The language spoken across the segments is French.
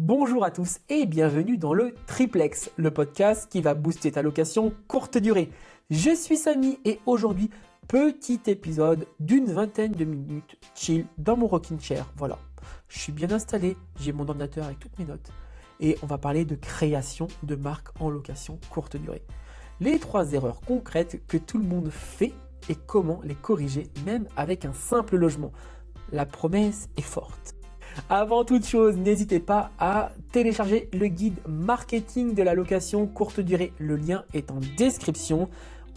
Bonjour à tous et bienvenue dans le Triplex, le podcast qui va booster ta location courte durée. Je suis Samy et aujourd'hui, petit épisode d'une vingtaine de minutes chill dans mon rocking chair. Voilà, je suis bien installé, j'ai mon ordinateur avec toutes mes notes et on va parler de création de marques en location courte durée. Les 3 erreurs concrètes que tout le monde fait et comment les corriger même avec un simple logement. La promesse est forte. Avant toute chose, n'hésitez pas à télécharger le guide marketing de la location courte durée. Le lien est en description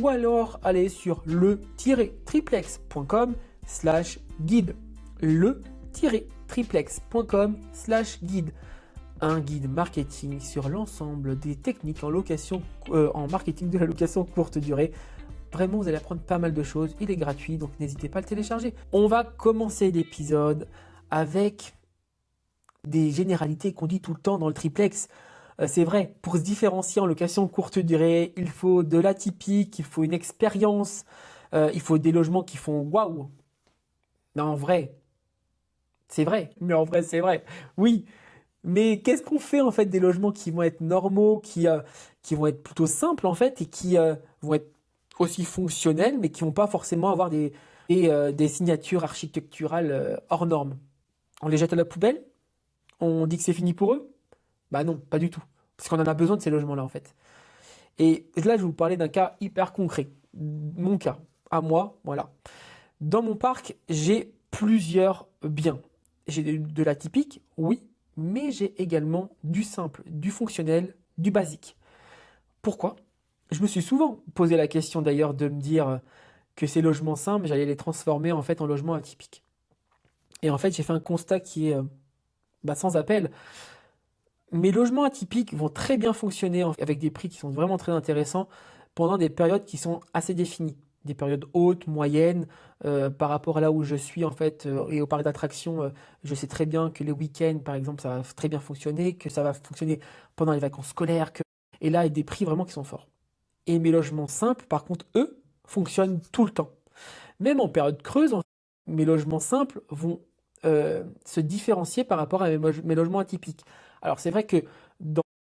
ou alors allez sur le-triplex.com/guide. le-triplex.com/guide. Un guide marketing sur l'ensemble des techniques en marketing de la location courte durée. Vraiment, vous allez apprendre pas mal de choses. Il est gratuit, donc n'hésitez pas à le télécharger. On va commencer l'épisode avec des généralités qu'on dit tout le temps dans le triplex. C'est vrai, pour se différencier en location courte durée, il faut de l'atypique, il faut une expérience, il faut des logements qui font waouh. Non, en vrai, c'est vrai. Mais en vrai, c'est vrai. Oui. Mais qu'est-ce qu'on fait en fait des logements qui vont être normaux, qui vont être plutôt simples en fait et qui vont être aussi fonctionnels, mais qui vont pas forcément avoir des signatures architecturales hors normes. On les jette à la poubelle? On dit que c'est fini pour eux? Bah non, pas du tout. Parce qu'on en a besoin de ces logements-là en fait. Et là, je vais vous parler d'un cas hyper concret. Mon cas, à moi, voilà. Dans mon parc, j'ai plusieurs biens. J'ai de l'atypique, oui, mais j'ai également du simple, du fonctionnel, du basique. Pourquoi? Je me suis souvent posé la question d'ailleurs de me dire que ces logements simples, j'allais les transformer en fait en logements atypiques. Et en fait, j'ai fait un constat qui est sans appel. Mes logements atypiques vont très bien fonctionner avec des prix qui sont vraiment très intéressants pendant des périodes qui sont assez définies. Des périodes hautes, moyennes, par rapport à là où je suis en fait et au parc d'attractions, je sais très bien que les week-ends par exemple ça va très bien fonctionner, que ça va fonctionner pendant les vacances scolaires, et là il y a des prix vraiment qui sont forts. Et mes logements simples par contre eux fonctionnent tout le temps. Même en période creuse, mes logements simples vont se différencier par rapport à mes logements atypiques. Alors c'est vrai que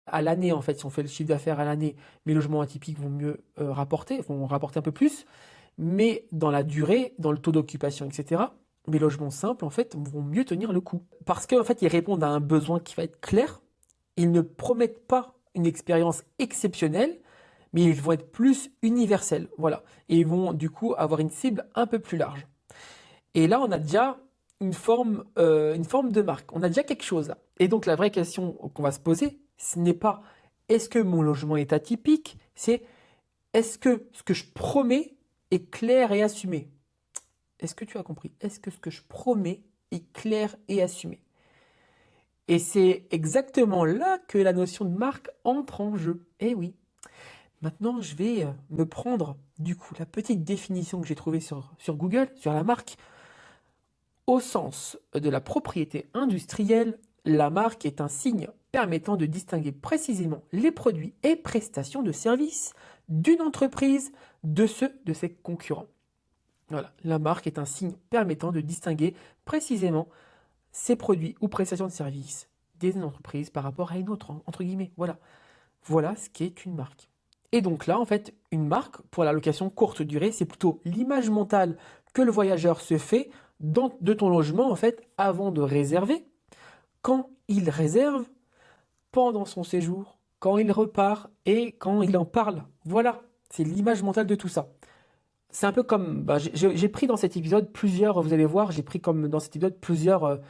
à l'année, en fait, si on fait le chiffre d'affaires à l'année, mes logements atypiques vont mieux vont rapporter un peu plus, mais dans la durée, dans le taux d'occupation, etc., mes logements simples, en fait, vont mieux tenir le coup. Parce qu'en fait, ils répondent à un besoin qui va être clair, ils ne promettent pas une expérience exceptionnelle, mais ils vont être plus universels, voilà. Et ils vont, du coup, avoir une cible un peu plus large. Et là, on a déjà une forme de marque. On a déjà quelque chose là. Et donc, la vraie question qu'on va se poser, ce n'est pas est-ce que mon logement est atypique, c'est est-ce que ce que je promets est clair et assumé. Est-ce que tu as compris? Est-ce que ce que je promets est clair et assumé? Et c'est exactement là que la notion de marque entre en jeu. Eh oui. Maintenant, je vais me prendre, du coup, la petite définition que j'ai trouvée sur Google, sur la marque. Au sens de la propriété industrielle, la marque est un signe permettant de distinguer précisément les produits et prestations de services d'une entreprise de ceux de ses concurrents. Voilà, la marque est un signe permettant de distinguer précisément ses produits ou prestations de services des entreprises par rapport à une autre, entre guillemets. Voilà, voilà ce qu'est une marque. Et donc là, en fait, une marque pour la location courte durée, c'est plutôt l'image mentale que le voyageur se fait de ton logement, en fait, avant de réserver, quand il réserve, pendant son séjour, quand il repart et quand il en parle. Voilà, c'est l'image mentale de tout ça. C'est un peu comme, j'ai pris dans cet épisode plusieurs, vous allez voir, j'ai pris comme dans cet épisode plusieurs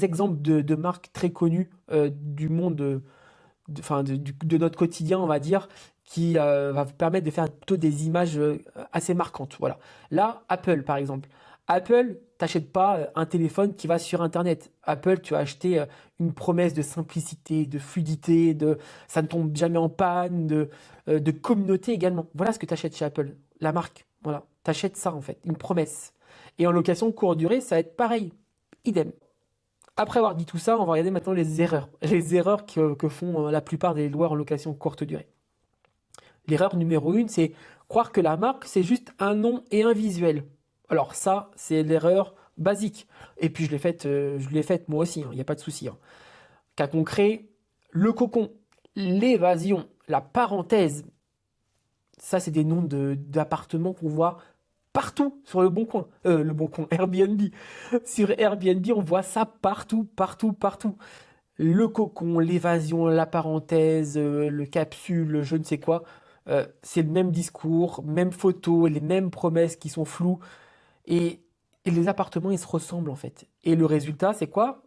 exemples de marques très connues du monde, de notre quotidien, on va dire, qui va vous permettre de faire plutôt des images assez marquantes. Voilà. Là, Apple, par exemple. Apple, t'achètes pas un téléphone qui va sur Internet. Apple, tu as acheté une promesse de simplicité, de fluidité, ça ne tombe jamais en panne, de communauté également. Voilà ce que tu achètes chez Apple, la marque. Voilà, t'achètes ça en fait, une promesse. Et en location courte durée, ça va être pareil, idem. Après avoir dit tout ça, on va regarder maintenant les erreurs. Les erreurs que font la plupart des loueurs en location courte durée. L'erreur numéro 1, c'est croire que la marque, c'est juste un nom et un visuel. Alors ça, c'est l'erreur basique. Et puis je l'ai faite moi aussi, il n'y a pas de souci. Cas concret, le cocon, l'évasion, la parenthèse. Ça, c'est des noms d'appartements qu'on voit partout sur le Bon Coin, Airbnb. Sur Airbnb, on voit ça partout, partout, partout. Le cocon, l'évasion, la parenthèse, le capsule, je ne sais quoi. C'est le même discours, même photo, les mêmes promesses qui sont floues. Et les appartements, ils se ressemblent en fait. Et le résultat, c'est quoi?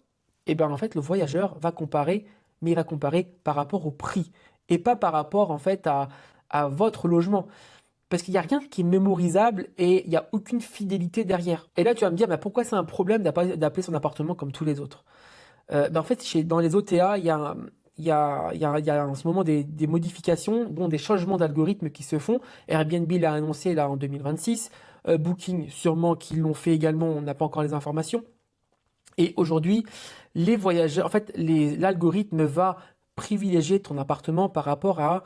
Eh bien, en fait, le voyageur va comparer, mais il va comparer par rapport au prix et pas par rapport en fait à votre logement. Parce qu'il n'y a rien qui est mémorisable et il n'y a aucune fidélité derrière. Et là, tu vas me dire, mais pourquoi c'est un problème d'appeler son appartement comme tous les autres? En fait, dans les OTA, il y a en ce moment des modifications, dont des changements d'algorithme qui se font. Airbnb l'a annoncé là en 2026. Booking, sûrement qu'ils l'ont fait également, on n'a pas encore les informations. Et aujourd'hui, les voyageurs, en fait, l'algorithme va privilégier ton appartement par rapport à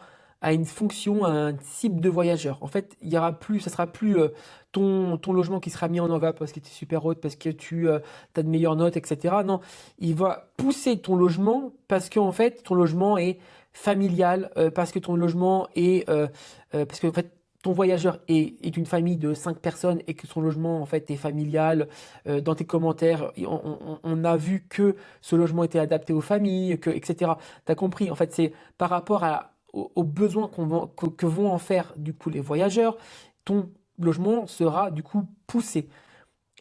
une fonction, à un type de voyageur. En fait, il y aura plus, ça sera plus ton logement qui sera mis en avant parce qu'il était super haute, parce que tu as de meilleures notes, etc. Non, il va pousser ton logement parce qu'en fait, ton logement est familial, parce que ton logement est, parce que en fait, ton voyageur est une famille de 5 personnes et que son logement en fait est familial. Dans tes commentaires, on a vu que ce logement était adapté aux familles, etc. T'as compris? En fait, c'est par rapport aux besoins que vont en faire du coup les voyageurs. Ton logement sera du coup poussé.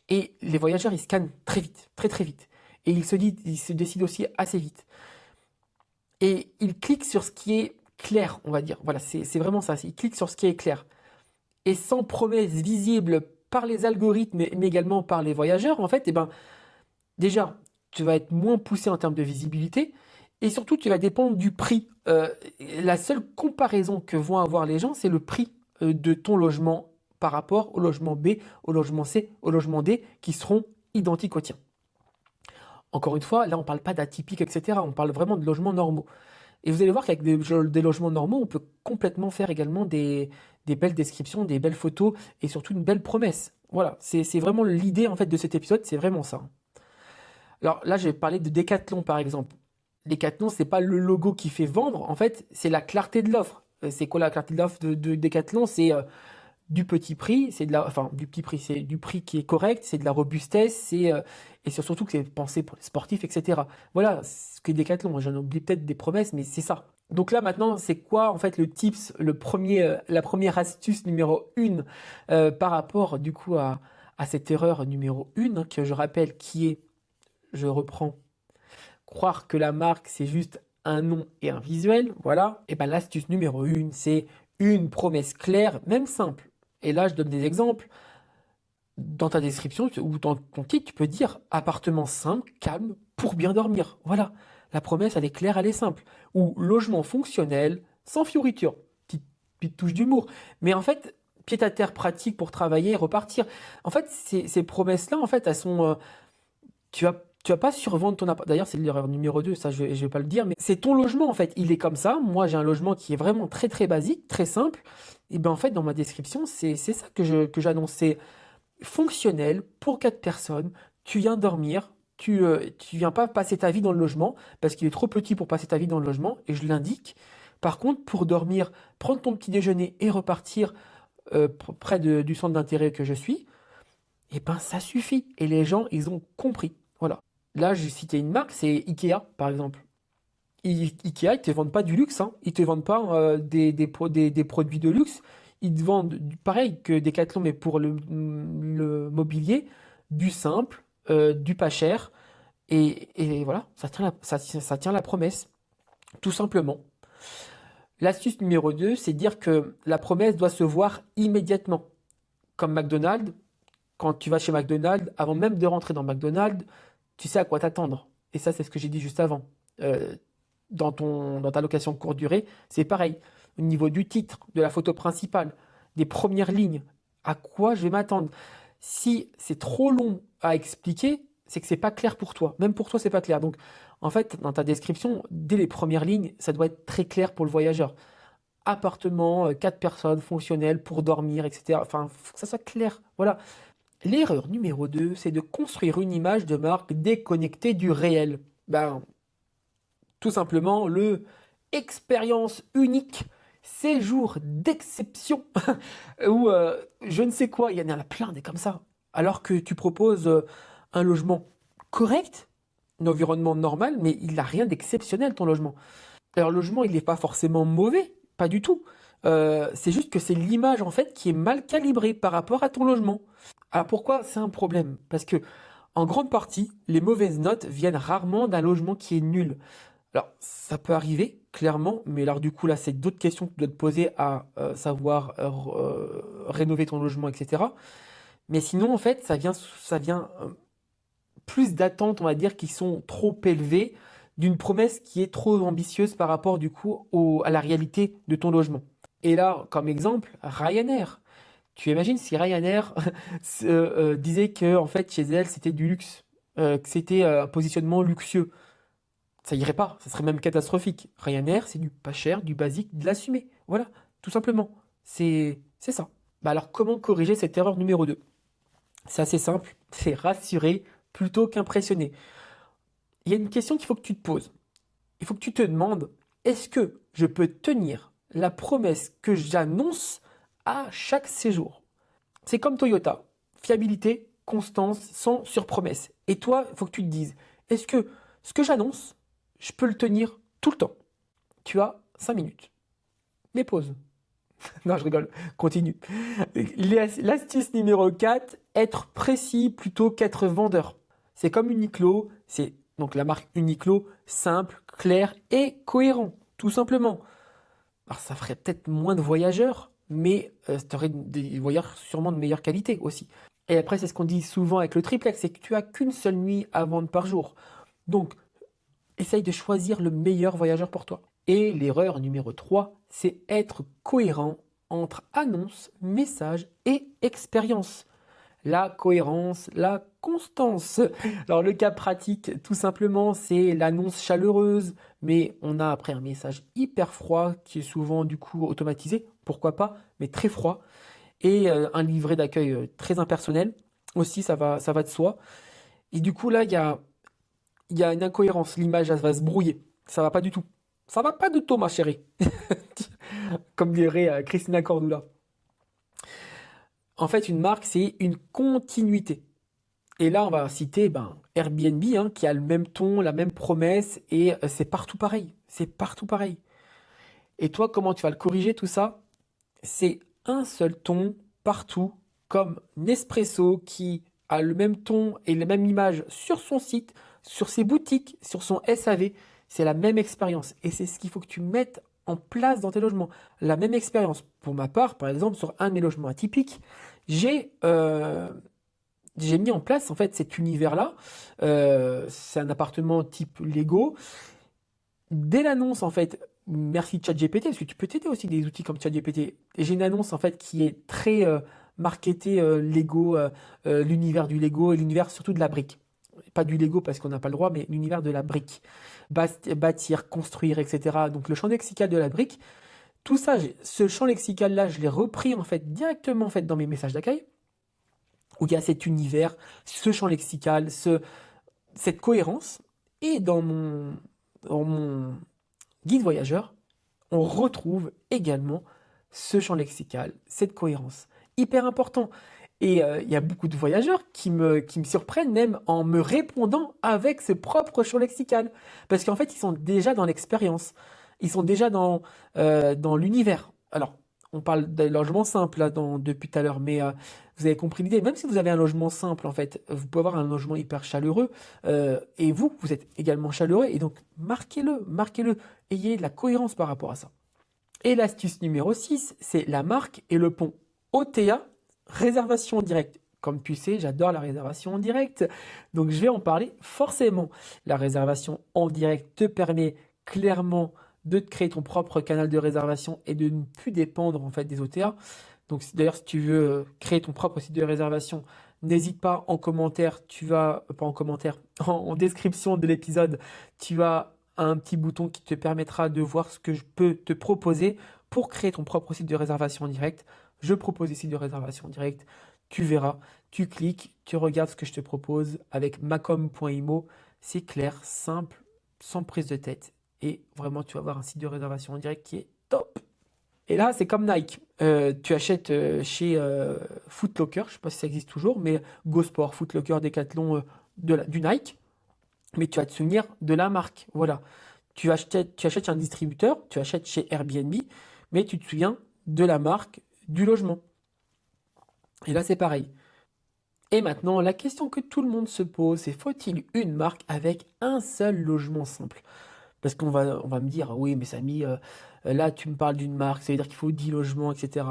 Et les voyageurs, ils scannent très vite, très très vite. Et ils se décident aussi assez vite. Et ils cliquent sur ce qui est clair, on va dire. Voilà, c'est vraiment ça. Ils cliquent sur ce qui est clair. Et sans promesse visible par les algorithmes, mais également par les voyageurs, en fait, eh ben, déjà, tu vas être moins poussé en termes de visibilité. Et surtout, tu vas dépendre du prix. La seule comparaison que vont avoir les gens, c'est le prix de ton logement par rapport au logement B, au logement C, au logement D, qui seront identiques au tien. Encore une fois, là, on ne parle pas d'atypique, etc. On parle vraiment de logements normaux. Et vous allez voir qu'avec des logements normaux, on peut complètement faire également des belles descriptions, des belles photos et surtout une belle promesse. Voilà, c'est vraiment l'idée en fait de cet épisode, c'est vraiment ça. Alors là, je vais parler de Decathlon par exemple. Decathlon, c'est pas le logo qui fait vendre, en fait, c'est la clarté de l'offre. C'est quoi la clarté de l'offre de Decathlon? C'est du petit prix, enfin du petit prix, c'est du prix qui est correct, c'est de la robustesse, et c'est surtout que c'est pensé pour les sportifs, etc. Voilà, ce que Decathlon, j'en oublie peut-être des promesses, mais c'est ça. Donc là maintenant, c'est quoi en fait le tips, la première astuce numéro 1 par rapport du coup à cette erreur numéro 1 que je rappelle qui est, je reprends, croire que la marque c'est juste un nom et un visuel, voilà. Et ben l'astuce numéro 1, c'est une promesse claire, même simple. Et là, je donne des exemples. Dans ta description ou dans ton titre, tu peux dire appartement simple, calme, pour bien dormir. Voilà. La promesse, elle est claire, elle est simple. Ou logement fonctionnel, sans fioriture. Petite touche d'humour. Mais en fait, pied à terre pratique pour travailler et repartir. En fait, ces promesses-là, en fait, elles sont. Tu vas pas survendre ton appart. D'ailleurs, c'est l'erreur numéro 2, ça je vais pas le dire, mais c'est ton logement en fait. Il est comme ça. Moi, j'ai un logement qui est vraiment très très basique, très simple. Et ben en fait, dans ma description, c'est ça que j'annonce. C'est fonctionnel pour 4 personnes. Tu viens dormir. Tu viens pas passer ta vie dans le logement parce qu'il est trop petit pour passer ta vie dans le logement et je l'indique. Par contre, pour dormir, prendre ton petit déjeuner et repartir près du centre d'intérêt que je suis, et ben ça suffit. Et les gens, ils ont compris. Voilà. Là, j'ai cité une marque, c'est Ikea, par exemple. Ikea, ils te vendent pas du luxe, hein. Ils te vendent pas des produits de luxe. Ils te vendent, pareil que Decathlon, mais pour le mobilier, du simple, du pas cher. Et voilà, ça tient la promesse, tout simplement. L'astuce numéro 2, c'est dire que la promesse doit se voir immédiatement. Comme McDonald's, quand tu vas chez McDonald's, avant même de rentrer dans McDonald's, tu sais à quoi t'attendre. Et ça, c'est ce que j'ai dit juste avant. Euh, dans ta location courte durée, c'est pareil. Au niveau du titre, de la photo principale, des premières lignes, à quoi je vais m'attendre. Si c'est trop long à expliquer, c'est que c'est pas clair pour toi. Même pour toi, c'est pas clair. Donc, en fait, dans ta description, dès les premières lignes, ça doit être très clair pour le voyageur. Appartement, 4 personnes, fonctionnel, pour dormir, etc. Enfin, faut que ça soit clair. Voilà. L'erreur numéro 2, c'est de construire une image de marque déconnectée du réel. Ben, Tout simplement le expérience unique, séjour d'exception, ou je ne sais quoi, il y en a plein des comme ça. Alors que tu proposes un logement correct, un environnement normal, mais il n'a rien d'exceptionnel ton logement. Alors le logement, il n'est pas forcément mauvais, pas du tout. C'est juste que c'est l'image en fait qui est mal calibrée par rapport à ton logement. Alors pourquoi c'est un problème? Parce que en grande partie, les mauvaises notes viennent rarement d'un logement qui est nul. Alors ça peut arriver, clairement, mais alors du coup là c'est d'autres questions que tu dois te poser à savoir rénover ton logement, etc. Mais sinon en fait ça vient plus d'attentes, on va dire, qui sont trop élevées, d'une promesse qui est trop ambitieuse par rapport du coup à la réalité de ton logement. Et là, comme exemple, Ryanair. Tu imagines si Ryanair disait que en fait chez elle c'était du luxe, que c'était un positionnement luxueux, ça irait pas, ça serait même catastrophique. Ryanair, c'est du pas cher, du basique, de l'assumé. Voilà, tout simplement. C'est ça. Bah alors comment corriger cette erreur numéro 2? C'est assez simple, c'est rassurer plutôt qu'impressionner. Il y a une question qu'il faut que tu te poses. Il faut que tu te demandes, est-ce que je peux tenir la promesse que j'annonce à chaque séjour? C'est comme Toyota. Fiabilité, constance, sans surpromesse. Et toi, il faut que tu te dises, est-ce que ce que j'annonce, je peux le tenir tout le temps? Tu as 5 minutes. Mais pause. Non, je rigole. Continue. L'astuce numéro 4, être précis plutôt qu'être vendeur. C'est comme Uniqlo, c'est donc la marque Uniqlo, simple, clair et cohérent, tout simplement. Alors ça ferait peut-être moins de voyageurs, mais tu aurais des voyageurs sûrement de meilleure qualité aussi. Et après, c'est ce qu'on dit souvent avec le triplex, c'est que tu as qu'une seule nuit à vendre par jour. Donc, essaye de choisir le meilleur voyageur pour toi. Et l'erreur numéro 3, c'est être cohérent entre annonce, message et expérience. La cohérence, la constance. Alors le cas pratique, tout simplement, c'est l'annonce chaleureuse, mais on a après un message hyper froid qui est souvent du coup automatisé, pourquoi pas, mais très froid, et un livret d'accueil très impersonnel. Aussi, ça va de soi. Et du coup là, il y a une incohérence, l'image elle va se brouiller. Ça va pas du tout. Ça va pas du tout, ma chérie. Comme dirait Christina Cordula. En fait, une marque, c'est une continuité. Et là, on va citer Airbnb, hein, qui a le même ton, la même promesse, et c'est partout pareil. C'est partout pareil. Et toi, comment tu vas le corriger tout ça? C'est un seul ton partout, comme Nespresso qui a le même ton et la même image sur son site, sur ses boutiques, sur son SAV. C'est la même expérience. Et c'est ce qu'il faut que tu mettes en place dans tes logements. La même expérience. Pour ma part, par exemple, sur un de mes logements atypiques, j'ai j'ai mis en place en fait cet univers-là. C'est un appartement type Lego. Dès l'annonce, en fait, merci ChatGPT, parce que tu peux t'aider aussi des outils comme ChatGPT. Et j'ai une annonce en fait qui est très marketée Lego, l'univers du Lego et l'univers surtout de la brique. Pas du Lego parce qu'on n'a pas le droit, mais l'univers de la brique. Bâtir, construire, etc. Donc le champ lexical de la brique, tout ça, ce champ lexical-là, je l'ai repris en fait directement en fait dans mes messages d'accueil, où il y a cet univers, ce champ lexical, cette cohérence. Et dans mon guide voyageur, on retrouve également ce champ lexical, cette cohérence. Hyper important. Et il y a beaucoup de voyageurs qui me surprennent même en me répondant avec ce propre champ lexical. Parce qu'en fait, ils sont déjà dans l'expérience. Ils sont déjà dans l'univers. Alors, on parle de logement simple là, depuis tout à l'heure, mais vous avez compris l'idée. Même si vous avez un logement simple, en fait, vous pouvez avoir un logement hyper chaleureux. Et vous êtes également chaleureux. Et donc, marquez-le, marquez-le. Ayez de la cohérence par rapport à ça. Et l'astuce numéro 6, c'est la marque et le pont. OTA, réservation en direct. Comme tu sais, j'adore la réservation en direct. Donc je vais en parler forcément. La réservation en direct te permet clairement de te créer ton propre canal de réservation et de ne plus dépendre en fait des OTA. Donc d'ailleurs, si tu veux créer ton propre site de réservation, n'hésite pas en commentaire, pas en commentaire, en description de l'épisode, tu as un petit bouton qui te permettra de voir ce que je peux te proposer pour créer ton propre site de réservation en direct. Je propose des sites de réservation en direct. Tu verras, tu cliques, tu regardes ce que je te propose avec macom.imo. C'est clair, simple, sans prise de tête et vraiment tu vas avoir un site de réservation en direct qui est top. Et là, c'est comme Nike. Tu achètes chez Foot Locker, je sais pas si ça existe toujours, mais Go Sport, Foot Locker, Decathlon, du Nike, mais tu vas te souvenir de la marque. Voilà. Tu achètes un distributeur, tu achètes chez Airbnb, mais tu te souviens de la marque du logement. Et là, c'est pareil. Et maintenant, la question que tout le monde se pose, c'est faut-il une marque avec un seul logement simple? Parce qu'on va me dire, oui, mais Samy, là, tu me parles d'une marque, ça veut dire qu'il faut 10 logements, etc.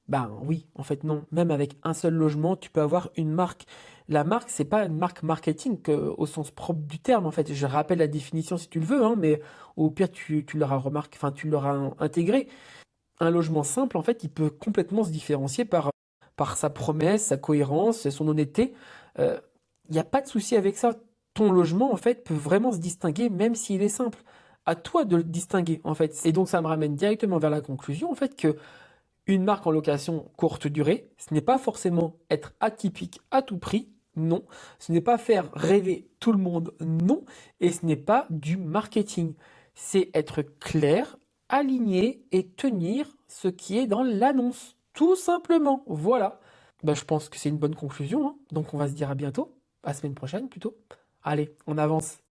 Ben oui, en fait, non. Même avec un seul logement, tu peux avoir une marque. La marque, c'est pas une marque marketing au sens propre du terme, en fait. Je rappelle la définition si tu le veux, hein, mais au pire, tu l'auras remarqué, enfin, tu l'auras intégré. Un logement simple, en fait, il peut complètement se différencier par sa promesse, sa cohérence, son honnêteté. Il n'y a pas de souci avec ça. Ton logement, en fait, peut vraiment se distinguer, même s'il est simple. À toi de le distinguer, en fait. Et donc, ça me ramène directement vers la conclusion, en fait, que une marque en location courte durée, ce n'est pas forcément être atypique à tout prix, non. Ce n'est pas faire rêver tout le monde, non. Et ce n'est pas du marketing. C'est être clair, aligné et tenir ce qui est dans l'annonce. Tout simplement. Voilà. Ben, je pense que c'est une bonne conclusion, hein. Donc on va se dire à bientôt. À la semaine prochaine plutôt. Allez, on avance.